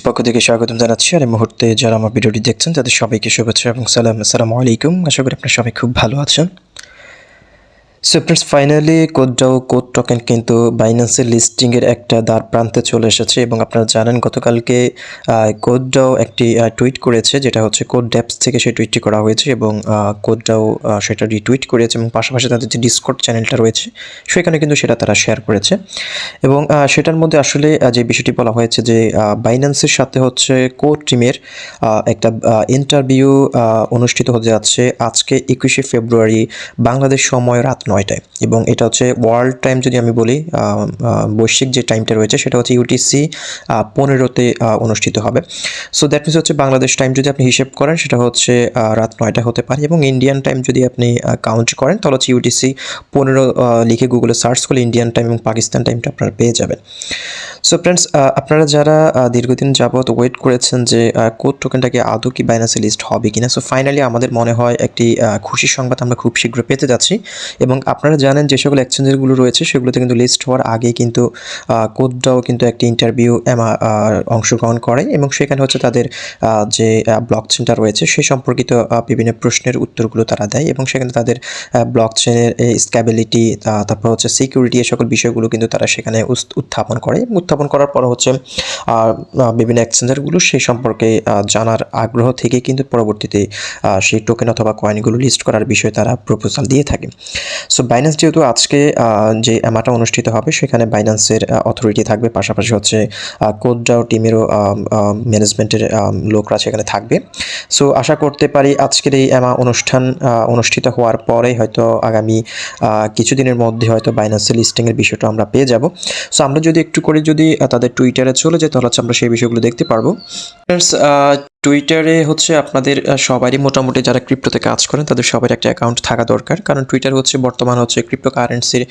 পক্ষ থেকে স্বাগতম জানাচ্ছি। আর এই মুহূর্তে যারা আমার ভিডিওটি দেখছেন তাদের সবাইকে শুভেচ্ছা এবং সালাম। আসসালামু আলাইকুম। আশা করি আপনারা সবাই খুব ভালো আছেন। So friends, finally CoreDao code token কিন্তু বাইন্যান্সের লিস্টিংয়ের একটা দ্বার প্রান্তে চলে এসেছে এবং আপনারা জানেন গতকালকে CoreDao একটি টুইট করেছে, যেটা হচ্ছে CoreDeps থেকে সেই টুইটটি করা হয়েছে এবং CoreDao সেটা রিটুইট করেছে এবং পাশাপাশি তাদের যে ডিসকর্ড চ্যানেলটা রয়েছে সেখানে কিন্তু সেটা তারা শেয়ার করেছে এবং সেটার মধ্যে আসলে যে বিষয়টি বলা হয়েছে যে বাইন্যান্সের সাথে হচ্ছে কোর টিমের একটা ইন্টারভিউ অনুষ্ঠিত হতে যাচ্ছে আজকে 21শে ফেব্রুয়ারি বাংলাদেশ সময় রাত 9টায় এবং এটা হচ্ছে ওয়ার্ল্ড টাইম। যদি আমি বলি বৈশ্বিক যে টাইমটা রয়েছে সেটা হচ্ছে UTC 15তে অনুষ্ঠিত হবে। সো দ্যাট মিনস হচ্ছে বাংলাদেশ টাইম যদি আপনি হিসেব করেন সেটা হচ্ছে রাত 9টা হতে পারে এবং ইন্ডিয়ান টাইম যদি আপনি কাউন্ট করেন তাহলে হচ্ছে UTC 15 লিখে গুগলে সার্চ করলে ইন্ডিয়ান টাইম এবং পাকিস্তান টাইমটা আপনারা পেয়ে যাবেন। সো ফ্রেন্ডস, আপনারা যারা দীর্ঘদিন যাবত ওয়েট করেছেন যে কোড টোকেনটাকে আদৌ কি বাইন্যান্সে লিস্ট হবে কিনা, সো ফাইনালি আমাদের মনে হয় একটি খুশির সংবাদ আমরা খুব শীঘ্র পেতে যাচ্ছি এবং আপনারা জানেন যে সকল এক্সচেঞ্জেরগুলো রয়েছে সেগুলোতে কিন্তু লিস্ট হওয়ার আগে কিন্তু CoreDao কিন্তু একটি ইন্টারভিউ অংশগ্রহণ করে এবং সেখানে হচ্ছে তাদের যে ব্লকচেনটা রয়েছে সেই সম্পর্কিত বিভিন্ন প্রশ্নের উত্তরগুলো তারা দেয় এবং সেখানে তাদের ব্লকচেনের স্ক্যাবিলিটি, তারপর হচ্ছে সিকিউরিটি, এই সকল বিষয়গুলো কিন্তু তারা সেখানে উত্থাপন করে। উত্থাপন করার পর হচ্ছে বিভিন্ন এক্সচেঞ্জারগুলো সেই সম্পর্কে জানার আগ্রহ থেকে কিন্তু পরবর্তীতে সেই টোকেন অথবা কয়েনগুলো লিস্ট করার বিষয়ে তারা প্রপোজাল দিয়ে থাকে। সো বাইন্যান্স যেহেতু আজকে যে অ্যামাটা অনুষ্ঠিত হবে সেখানে বাইন্যান্সের অথরিটি থাকবে, পাশাপাশি হচ্ছে CoreDao টিমেরও ম্যানেজমেন্টের লোকরা সেখানে থাকবে। সো আশা করতে পারি আজকের এই অনুষ্ঠান অনুষ্ঠিত হওয়ার পরে হয়তো আগামী কিছুদিনের মধ্যে হয়তো বাইন্যান্সের লিস্টিংয়ের বিষয়টা আমরা পেয়ে যাব। সো আমরা যদি একটু করে যদি তাদের টুইটারে চলে যাই তাহলে হচ্ছে আমরা সেই বিষয়গুলো দেখতে পারবো। ফ্রেন্ডস, টুইটারে হচ্ছে আপনাদের সবারই মোটামুটি যারা ক্রিপ্টোতে কাজ করেন তাদের সবার একটা অ্যাকাউন্ট থাকা দরকার, কারণ টুইটার হচ্ছে বর্তমান হচ্ছে ক্রিপ্টো কারেন্সির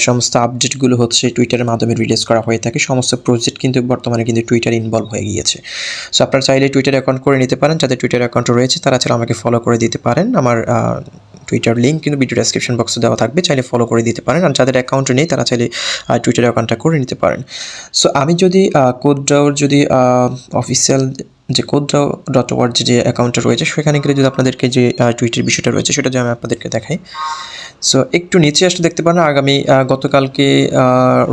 সমস্ত আপডেটগুলো হচ্ছে টুইটারের মাধ্যমে রিলিজ করা হয়ে থাকে। সমস্ত প্রজেক্ট কিন্তু বর্তমানে কিন্তু টুইটার ইনভলভ হয়ে গিয়েছে। সো আপনারা চাইলে টুইটার অ্যাকাউন্ট করে নিতে পারেন, যাদের টুইটার অ্যাকাউন্ট রয়েছে তারা ছাড়া আমাকে ফলো করে দিতে পারেন। আমার টুইটার লিঙ্ক কিন্তু ভিডিও ডেসক্রিপশন বক্সে দেওয়া থাকবে, চাইলে ফলো করে দিতে পারেন। আর যাদের অ্যাকাউন্ট নেই তারা চাইলে টুইটার অ্যাকাউন্টটা করে নিতে পারেন। সো আমি যদি CoreDaoর যদি অফিসিয়াল যে CoreDao.org যে অ্যাকাউন্টটা রয়েছে সেখানে গেলে যদি আপনাদেরকে যে টুইটের বিষয়টা রয়েছে সেটা যদি আমি আপনাদেরকে দেখাই। সো একটু নিচে আসলে দেখতে পারেন আগামী গতকালকে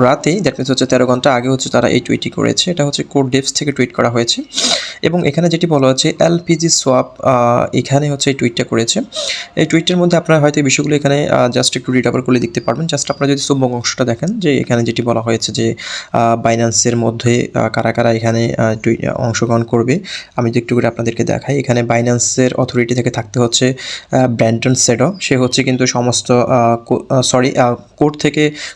রাতেই, দ্যাট মিনস হচ্ছে 13 ঘন্টা আগে হচ্ছে তারা এই টুইটটি করেছে। এটা হচ্ছে CoreDeps থেকে টুইট করা হয়েছে এবং এখানে যেটি বলা হচ্ছে LPG সোয়াপ, এখানে হচ্ছে এই টুইটটা করেছে। এই টুইটের মধ্যে আপনারা হয়তো এই বিষয়গুলো এখানে জাস্ট একটু রিড ওভার করলে দেখতে পারবেন। জাস্ট আপনারা যদি চুম্বক অংশটা দেখেন যে এখানে যেটি বলা হয়েছে যে বাইন্যান্সের মধ্যে কারা কারা এখানে অংশগ্রহণ করবে, আমি যদি একটু করে আপনাদেরকে দেখাই। এখানে বাইন্যান্সের অথরিটি থেকে থাকতে হচ্ছে ব্র্যান্ডন সেডো, সে হচ্ছে কিন্তু সমস্ত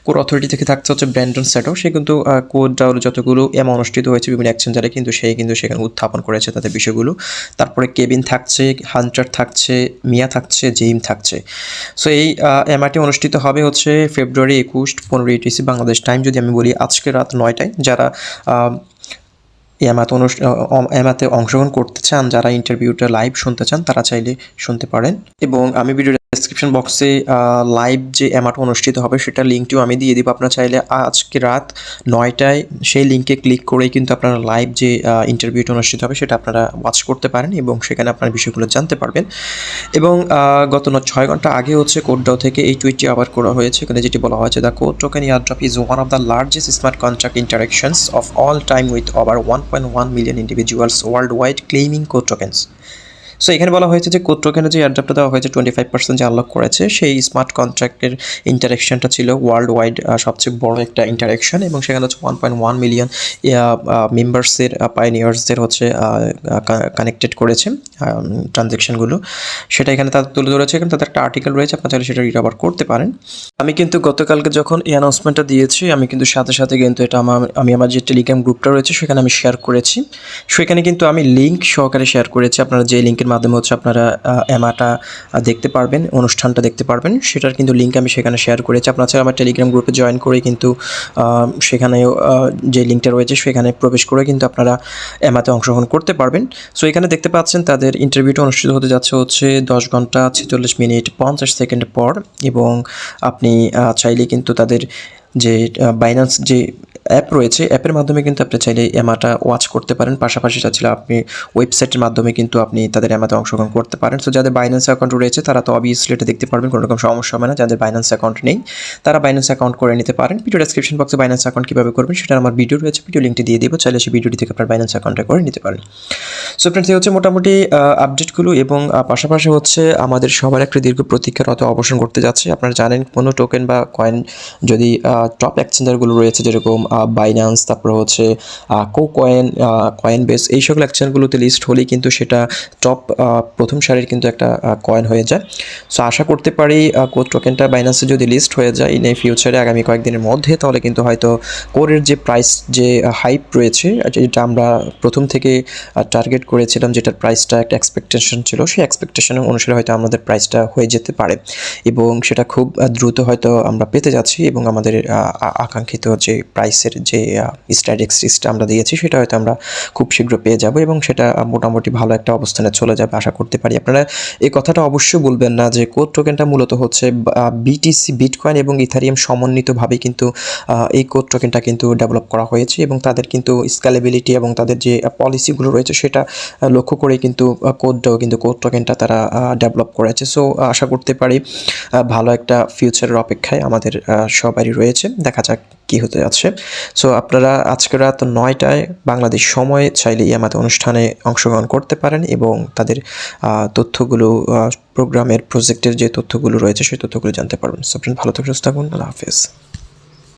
কোর অথরিটি থেকে থাকতে হচ্ছে ব্র্যান্ডন সেডো, সে কিন্তু CoreDao যতগুলো অনুষ্ঠিত হয়েছে বিভিন্ন এক্সচেঞ্জারে কিন্তু সেই কিন্তু সেখানে উত্থাপন করেছে তাদের বিষয়গুলো। তারপরে কেবিন থাকছে, হান্টার থাকছে, মিয়া থাকছে, জেইম থাকছে। সো এই এমআরটি অনুষ্ঠিত হবে হচ্ছে ফেব্রুয়ারি 21 15 UTC বাংলাদেশ টাইম যদি আমি বলি আজকে রাত 9টায়। যারা এমাতে অংশগ্রহণ করতে চান, যারা ইন্টারভিউটা লাইভ শুনতে চান তারা চাইলে শুনতে পারেন এবং আমি ভিডিও ডেসক্রিপশন বক্সে লাইভ যে অ্যামাটা অনুষ্ঠিত হবে সেটার লিঙ্কটিও আমি দিয়ে দিব। আপনারা চাইলে আজকে রাত 9টায় সেই লিঙ্কে ক্লিক করেই কিন্তু আপনারা লাইভ যে ইন্টারভিউটা অনুষ্ঠিত হবে সেটা আপনারা ওয়াচ করতে পারেন এবং সেখানে আপনার বিষয়গুলো জানতে পারবেন। এবং গত 6 ঘন্টা আগে হচ্ছে CoreDao থেকে এই টুইটটি আবার করা হয়েছে। এখানে যেটি বলা হয়েছে, the code token airdrop is one of the largest smart contract interactions of all time with over 1.1 million individuals world wide claiming code tokens. So এখানে বলা হয়েছে যে কোড টোকেনের যে এয়ারড্রপটা দেওয়া হয়েছে 25% যে আনলক করেছে সেই স্মার্ট কন্ট্রাক্টের ইন্টারাকশনটা ছিল ওয়ার্ল্ড ওয়াইড সবচেয়ে বড় একটা ইন্টারাকশন এবং সেখানে হচ্ছে 1.1 মিলিয়ন মেম্বার্সের পাইনিয়ার্সদের হচ্ছে কানেক্টেড করেছে ট্রানজ্যাকশনগুলো, সেটা এখানে তাদের তুলে ধরেছে। এখানে তাদের একটা আর্টিকেল রয়েছে, আপনারা চাইলে সেটা রিড ওভার করতে পারেন। আমি কিন্তু গতকালকে যখন এই অ্যানাউন্সমেন্টটা দিয়েছি আমি কিন্তু সাথে সাথে কিন্তু এটা আমি আমার যে টেলিগ্রাম গ্রুপটা রয়েছে সেখানে আমি শেয়ার করেছি। সেখানে কিন্তু আমি লিঙ্ক সহকারে শেয়ার করেছি। আপনারা যে লিঙ্কের মাধ্যমে হচ্ছে আপনারা অ্যামাটা দেখতে পারবেন, অনুষ্ঠানটা দেখতে পারবেন, সেটার কিন্তু লিঙ্ক আমি সেখানে শেয়ার করেছি। আপনারা চাইলে আমার টেলিগ্রাম গ্রুপে জয়েন করে কিন্তু সেখানে যে লিঙ্কটা রয়েছে সেখানে প্রবেশ করে কিন্তু আপনারা অ্যামাতে অংশগ্রহণ করতে পারবেন। সো এখানে দেখতে পাচ্ছেন তাদের ইন্টারভিউটা অনুষ্ঠিত হতে যাচ্ছে হচ্ছে 10 ঘন্টা 46 মিনিট 50 সেকেন্ড পর এবং আপনি চাইলে কিন্তু তাদের যে বাইন্যান্স যে অ্যাপ রয়েছে, অ্যাপের মাধ্যমে কিন্তু আপনি চাইলে এমাটা ওয়াচ করতে পারেন। পাশাপাশি চাচ্ছিলে আপনি ওয়েবসাইটের মাধ্যমে কিন্তু আপনি তাদের এমাতে অংশগ্রহণ করতে পারেন। সো যাদের বাইন্যান্স অ্যাকাউন্ট রয়েছে তারা তো অবভিয়াসলি এটা দেখতে পারবেন, কোনো রকম সমস্যা হবে না। যাদের বাইন্যান্স অ্যাকাউন্ট নেই তারা বাইন্যান্স অ্যাকাউন্ট করে নিতে পারেন। ভিডিও ডেসক্রিপশন বক্সে বাইন্যান্স অ্যাকাউন্ট কীভাবে করবেন সেটার আমার ভিডিও রয়েছে, ভিডিও লিঙ্কটি দিয়ে দিব, চাইলে সেই ভিডিওটি থেকে আপনার বাইন্যান্স অ্যাকাউন্টে করে নিতে পারেন। সো ফ্রেন্ডস, এই হচ্ছে মোটামুটি আপডেটগুলো এবং পাশাপাশি হচ্ছে আমাদের সবার একটা দীর্ঘ প্রতীক্ষারত অবসান করতে যাচ্ছে। আপনারা জানেন কোনো টোকেন বা কয়েন যদি টপ এক্সচেঞ্জারগুলো রয়েছে যেরকম বাইন্যান্স, তারপরে হচ্ছে কয়েন বেস, এই সকল এক্সচেঞ্জগুলোতে লিস্ট হলেই কিন্তু সেটা টপ প্রথম সারির কিন্তু একটা কয়েন হয়ে যায়। সো আশা করতে পারি কোড টোকেনটা বাইন্যান্সে যদি লিস্ট হয়ে যায় ইন ফিউচারে আগামী কয়েকদিনের মধ্যে, তাহলে কিন্তু হয়তো কোরের যে প্রাইস যে হাইপ রয়েছে যেটা আমরা প্রথম থেকে টার্গেট করেছিলাম, যেটার প্রাইসটা একটা এক্সপেকটেশন ছিল, সেই এক্সপেকটেশনের অনুসারে হয়তো আমাদের প্রাইসটা হয়ে যেতে পারে এবং সেটা খুব দ্রুত হয়তো আমরা পেতে যাচ্ছি এবং আমাদের আকাঙ্ক্ষিত যে প্রাইসের যে স্ট্যাটিস্টিক্সটা আমরা দিয়েছি সেটা হয়তো আমরা খুব শীঘ্র পেয়ে যাব এবং সেটা মোটামুটি ভালো একটা অবস্থানে চলে যাবে আশা করতে পারি। আপনারা এই কথাটা অবশ্যই বলবেন না যে কোড টোকেনটা মূলত হচ্ছে বিটিসি, বিটকয়েন এবং ইথারিয়াম সমন্বিতভাবে কিন্তু এই কোড টোকেনটা কিন্তু ডেভেলপ করা হয়েছে এবং তাদের কিন্তু স্কেলেবিলিটি এবং তাদের যে পলিসিগুলো রয়েছে সেটা লক্ষ্য করে কিন্তু কোড টোকেনটা তারা ডেভেলপ করেছে। সো আশা করতে পারি ভালো একটা ফিউচারের অপেক্ষায় আমাদের সবারই রয়েছে, দেখা যাক কী হতে যাচ্ছে। সো আপনারা আজকে রাত 9টায় বাংলাদেশ সময় চাইলে আমাদের অনুষ্ঠানে অংশগ্রহণ করতে পারেন এবং তাদের তথ্যগুলো, প্রোগ্রামের প্রজেক্টের যে তথ্যগুলো রয়েছে সেই তথ্যগুলো জানতে পারবেন। সো ফ্রেন্ড, ভালো থাকুন, সুস্থ থাকুন, আল্লাহ হাফেজ।